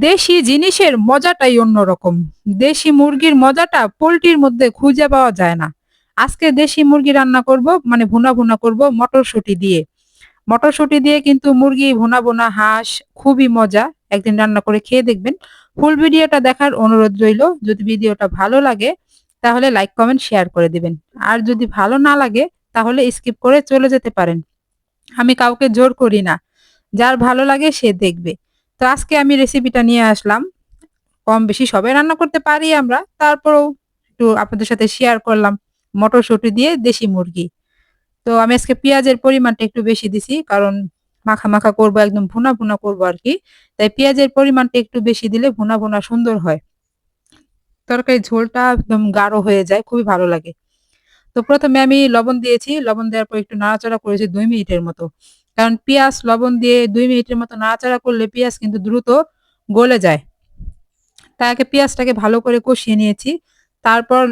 দেশি জিনিসের মজাটাই অন্যরকম। দেশি মুরগির মজাটা পোল্ট্রির মধ্যে খুঁজে পাওয়া যায় না। আজকে দেশি মুরগি রান্না করব, মানে ভুনা ভুনা করব মটরশুঁটি দিয়ে। মটরশুঁটি দিয়ে কিন্তু মুরগি ভুনা ভুনা হাঁস খুবই মজা। একদিন রান্না করে খেয়ে দেখবেন। ফুল ভিডিওটা দেখার অনুরোধ রইল। যদি ভিডিওটা ভালো লাগে তাহলে লাইক কমেন্ট শেয়ার করে দিবেন। আর যদি ভালো না লাগে তাহলে স্কিপ করে চলে যেতে পারেন। আমি কাউকে জোর করি না। যার ভালো লাগে সে দেখবে। তো আজকে আমি রেসিপিটা নিয়ে আসলাম। কম বেশি সবাই রান্না করতে পারি আমরা। তারপরেও একটু আপনাদের সাথে শেয়ার করলাম। মটরশুঁটি দিয়ে দেশি মুরগি। তো আমি আজকে পেঁয়াজের পরিমাণটা একটু বেশি দিছি। কারণ মাখা, মাখা করব, একদম ভুনা, ভুনা করব আরকি। তাই পেঁয়াজের পরিমাণটা একটু বেশি দিলে ভুনা, ভুনা সুন্দর হয়। তরকারির ঝোলটা একদম গাঢ় হয়ে যায়, খুবই ভালো লাগে। তো ১ম এ আমি লবণ দিয়েছি। লবণ দেওয়ার পর একটু নাড়াচাড়া করেছি ২ মিনিটের মতো। কারণ পেঁয়াজ লবণ দিয়ে ২ মিনিটের মতো নাড়াচাড়া করলে পেঁয়াজ কিন্তু দ্রুত গলে যায়। তাই আগে পেঁয়াজটাকে ভালো করে কষিয়ে নিয়েছি। তারপর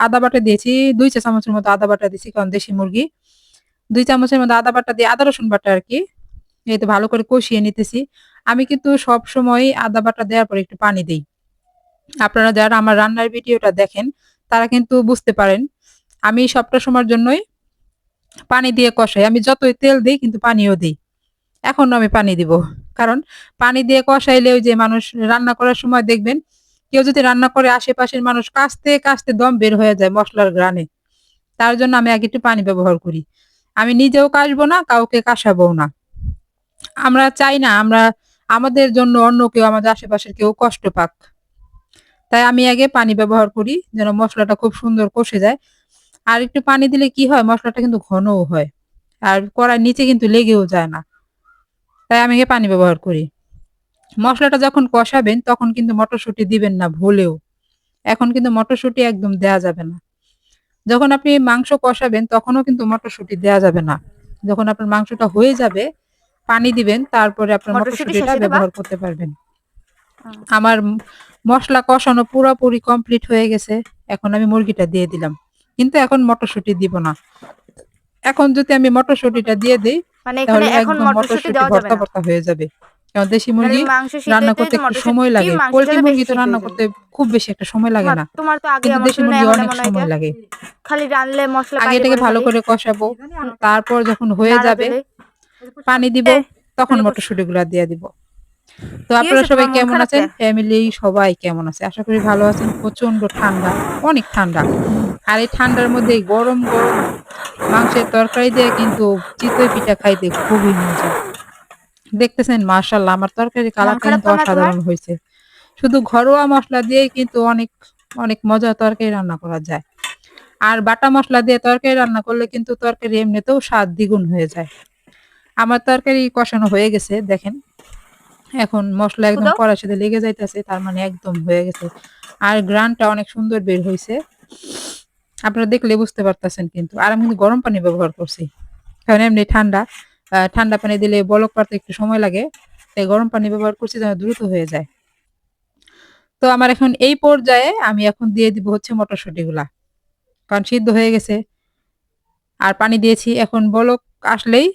আদা বাটা দিয়েছি। ২ চা চামচের মতো আদা বাটা দিছি, কারণ দেশি মুরগি। ২ চামচের মতো আদা বাটা দিয়ে আদা রসুন বাটা আরকি। এই তো ভালো করে কষিয়ে নিতেছি। আমি কিন্তু সবসময়ই আদা বাটা দেওয়ার পরে একটু পানি দেই। আপনারা যারা আমার রান্নার ভিডিওটা দেখেন তারা কিন্তু বুঝতে পারেন। আমি সবটা সময়ের জন্যই পানি দিয়ে কষাই। আমি যতই তেল দেই কিন্তু পানিও দেই। এখনো আমি পানি দিব। কারণ পানি দিয়ে কষাইলে ওই যে মানুষ রান্না করার সময় দেখবেন, কেউ যদি রান্না করে আশেপাশের মানুষ কাশতে, কাশতে দম বের হয়ে যায় মসলার ঘ্রাণে। তার জন্য আমি আগে একটু পানি ব্যবহার করি। আমি নিজেও কাশবো না, কাউকে কাশাবোও না। আমরা চাই না আমাদের জন্য অন্য কেউ, আমাদের আশেপাশের কেউ কষ্ট পাক। তাই আমি আগে পানি ব্যবহার করি যেন মসলাটা খুব সুন্দর কষে যায়। আর একটু পানি দিলে কি হয়, মসলাটা কিন্তু ঘনও হয়। আর কড়াইর নিচে কিন্তু লেগেও যায় না। তাই আমি আগে পানি ব্যবহার করি। মসলাটা যখন কষাবেন তখন কিন্তু মটরশুঁটি দিবেন না ভুলেও। এখন কিন্তু মটরশুঁটি একদম দেয়া যাবে না। যখন আপনি মাংস কষাবেন তখনও কিন্তু মটরশুঁটি দেয়া যাবে না। যখন আপনার মাংসটা হয়ে যাবে, পানি দিবেন, তারপরে আপনার মটরশুঁটি মটরশুঁটিটা শেষে দেবা? ব্যবহার করতে পারবেন। হুম। আমার মসলা কষানো পুরাপুরি কমপ্লিট হয়ে গেছে। এখন আমি মুরগিটা দিয়ে দিলাম। কিন্তু এখন মটরশুঁটি দিব না। এখন যদি আমি মটরশুঁটিটা দিয়ে দেই, মানে এখানে তাহলে এখন একদম মটরশুঁটি মটরশুঁটি দেওয়া যাবে ভর্তা, না। ভর্তা হয়ে যাবে। কারণ দেশি তাহলে মুরগি মাংস সিদ্ধ রান্না হইতে করতে হইতে একটু সময় মটরশুঁটি লাগে। মাংসের পোল্ট্রি সাথে বেশি মুরগি তো সিদ্ধ রান্না হইতে হবে। করতে খুব বেশি একটা সময় লাগে না। তোমার তো আগে কিন্তু এমন দেশি ছিল না, মুরগি এখন অনেক এমন হয়েছে। সময় লাগে। খালি রানলে মশলা আগে বাইরে এটাকে পড়ে ভালো খালি। করে কষাবো। তারপর যখন হয়ে নাড়া যাবে, দিলে পানি দিব, এ তখন ফেলে পড়ছে। মটরশুঁটিগুলা দিয়ে দিব। তো কি আপনারা হয়েছে, সবাই তোমার মন কেমন খারাপ আছেন? কে? ফ্যামিলি সবাই কেমন আছে? আশা করি ভালো আছেন। প্রচন্ড ঠান্ডা, অনেক ঠান্ডা। আর এই ঠান্ডার মধ্যে এই গরম, গরম মাংসের তরকারি দিয়ে কিন্তু চিতই পিঠা খাইতে খুবই মজা। দেখতেছেন মাশাআল্লাহ, আমার তরকারির মন কালারটা খারাপ কিন্তু কেন তোমার? অসাধারণ হইছে। শুধু ঘরোয়া মসলা দিয়েই কিন্তু অনেক, অনেক মজার তরকারি রান্না করা যায়। আর বাটা মসলা দিয়ে তরকারি রান্না করলে কিন্তু তরকারি এমনিতেও স্বাদ দ্বিগুণ হয়ে যায়। আমার তরকারি কষানো হয়ে গেছে দেখেন। এখন মসলা ফু একদম দাও। কড়াইর সাথে লেগে যাইতেছে, তার মানে একদম হয়ে গেছে। আর ঘ্রাণটা অনেক সুন্দর বের হইছে। আপনারা দেখলে বুঝতে পারতেছেন কিন্তু। আর আমি কিন্তু গরম পানি ব্যবহার করছি। কারণ এমনি ঠান্ডা। ঠান্ডা পানি দিলে বলক পাড়তে একটু সময় লাগে। তাই গরম পানি ব্যবহার করছি যেন দ্রুত হয়ে যায়। তো আমার এখন এই পর্যায়ে আমি এখন দিয়ে দিব হচ্ছে মটরশুঁটিগুলা। কারণ সিদ্ধ হয়ে গেছে। আর পানি দিয়েছি। এখন বলক আসলেই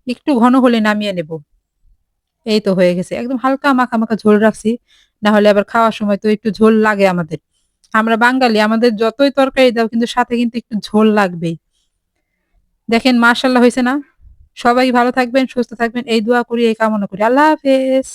একটু ঘন হলে নামিয়ে নেব। এই তো হয়ে গেছে। একদম হালকা মাখা, মাখা ঝোল রাখছি। না হলে আবার খাওয়ার সময় তো একটু ঝোল লাগে আমাদের। আমরা বাঙালি, আমাদের যতই তরকারি দাও কিন্তু সাথে কিন্তু একটু ঝোল লাগবেই। দেখেন মাশাআল্লাহ হইছে না? সবাই ভালো থাকবেন, সুস্থ থাকবেন। এই দোয়া করি, এই কামনা করি। আল্লাহ হাফেজ।